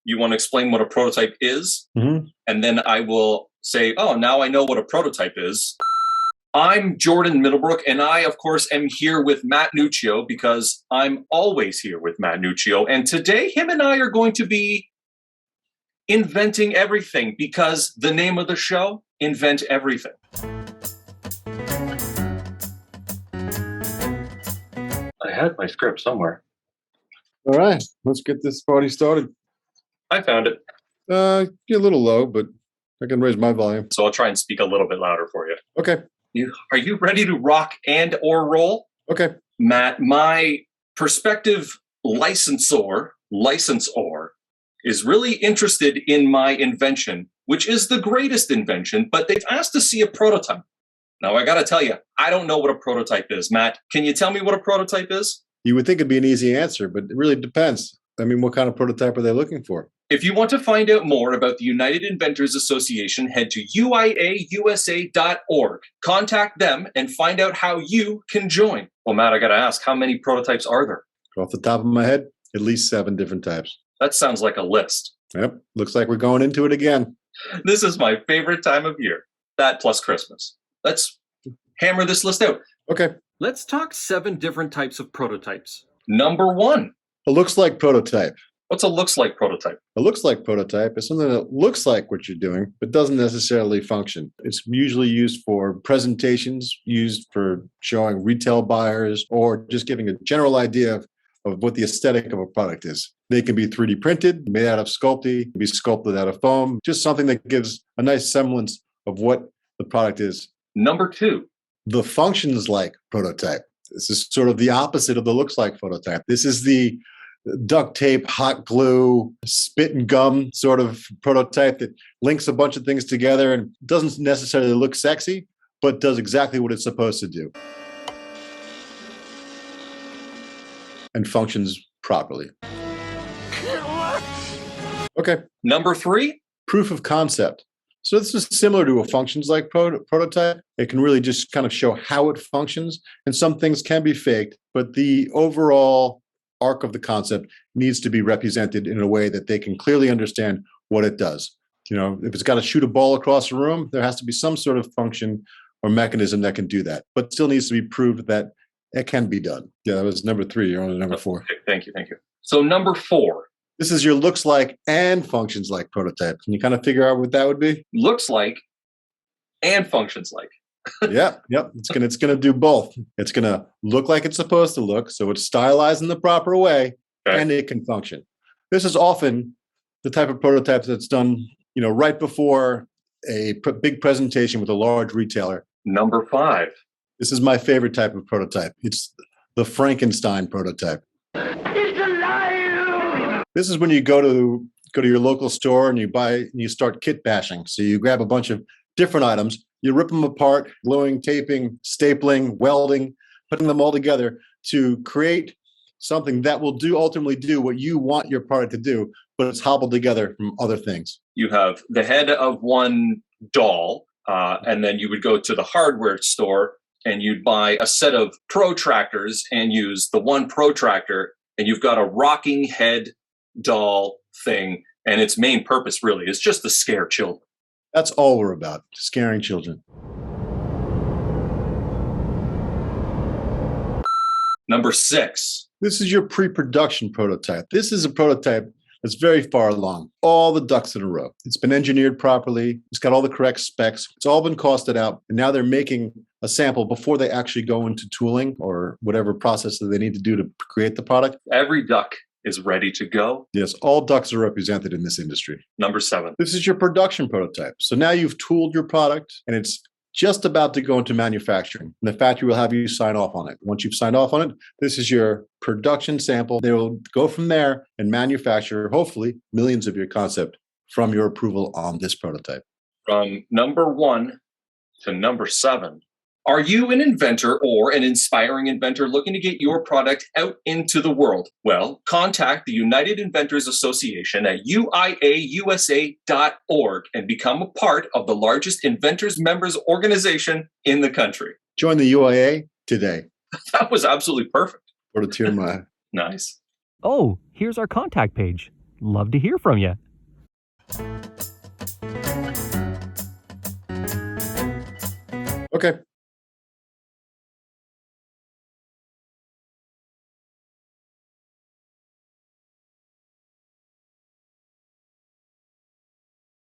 You want to explain what a prototype is? Mm-hmm. And then I will say, oh, now I know what a prototype is. I'm Jordan Middlebrook, and I, of course, am here with Matt Nuccio because I'm always here with Matt Nuccio. And today, him and I are going to be inventing everything because the name of the show, Invent Everything. I had my script somewhere. All right, let's get this party started. I found it. You're a little low, but I can raise my volume. So I'll try and speak a little bit louder for you. Okay. Are you ready to rock and or roll? Okay. Matt, my prospective licensor is really interested in my invention, which is the greatest invention, but they've asked to see a prototype. Now, I got to tell you, I don't know what a prototype is. Matt, can you tell me what a prototype is? You would think it'd be an easy answer, but it really depends. I mean, what kind of prototype are they looking for? If you want to find out more about the United Inventors Association, head to uiausa.org. Contact them and find out how you can join. Well, Matt, I got to ask, how many prototypes are there? Off the top of my head, at least 7 different types. That sounds like a list. Yep. Looks like we're going into it again. This is my favorite time of year. That plus Christmas. Let's hammer this list out. Okay. Let's talk 7 different types of prototypes. Number 1. A looks like prototype. What's a looks like prototype? A looks like prototype is something that looks like what you're doing, but doesn't necessarily function. It's usually used for presentations, used for showing retail buyers, or just giving a general idea of what the aesthetic of a product is. They can be 3D printed, made out of sculpty, can be sculpted out of foam, just something that gives a nice semblance of what the product is. Number 2. The functions like prototype. This is sort of the opposite of the looks like prototype. This is the duct tape, hot glue, spit and gum sort of prototype that links a bunch of things together and doesn't necessarily look sexy, but does exactly what it's supposed to do and functions properly. Okay. Number 3. Proof of concept. So this is similar to a functions like prototype. It can really just kind of show how it functions, and some things can be faked, but the overall arc of the concept needs to be represented in a way that they can clearly understand what it does. You know, if it's got to shoot a ball across a room, there has to be some sort of function or mechanism that can do that, but still needs to be proved that it can be done. Yeah, that was number 3. You're on to number 4. Okay, thank you. So number 4. This is your looks like and functions like prototype. Can you kind of figure out what that would be? Looks like and functions like. Yep. It's gonna do both. It's gonna look like it's supposed to look, so it's stylized in the proper way, okay, and it can function. This is often the type of prototype that's done, right before a big presentation with a large retailer. Number 5. This is my favorite type of prototype. It's the Frankenstein prototype. It's alive! This is when you go to your local store and you start kit bashing. So you grab a bunch of different items, you rip them apart, gluing, taping, stapling, welding, putting them all together to create something that will ultimately do what you want your product to do, but it's hobbled together from other things. You have the head of one doll, and then you would go to the hardware store and you'd buy a set of protractors and use the one protractor, and you've got a rocking head doll thing, and its main purpose really is just to scare children. That's all we're about, scaring children. Number 6. This is your pre-production prototype. This is a prototype that's very far along. All the ducks in a row. It's been engineered properly. It's got all the correct specs. It's all been costed out. And now they're making a sample before they actually go into tooling or whatever process that they need to do to create the product. Every duck is ready to go. Yes, all ducks are represented in this industry. Number 7. This is your production prototype. So now you've tooled your product and it's just about to go into manufacturing. And the factory will have you sign off on it. Once you've signed off on it, this is your production sample. They will go from there and manufacture, hopefully, millions of your concept from your approval on this prototype. From number 1 to number 7. Are you an inventor or an inspiring inventor looking to get your product out into the world? Well, contact the United Inventors Association at uiausa.org and become a part of the largest inventors members organization in the country. Join the UIA today. That was absolutely perfect. Or to tear my... Nice. Oh, here's our contact page. love to hear from you. Okay.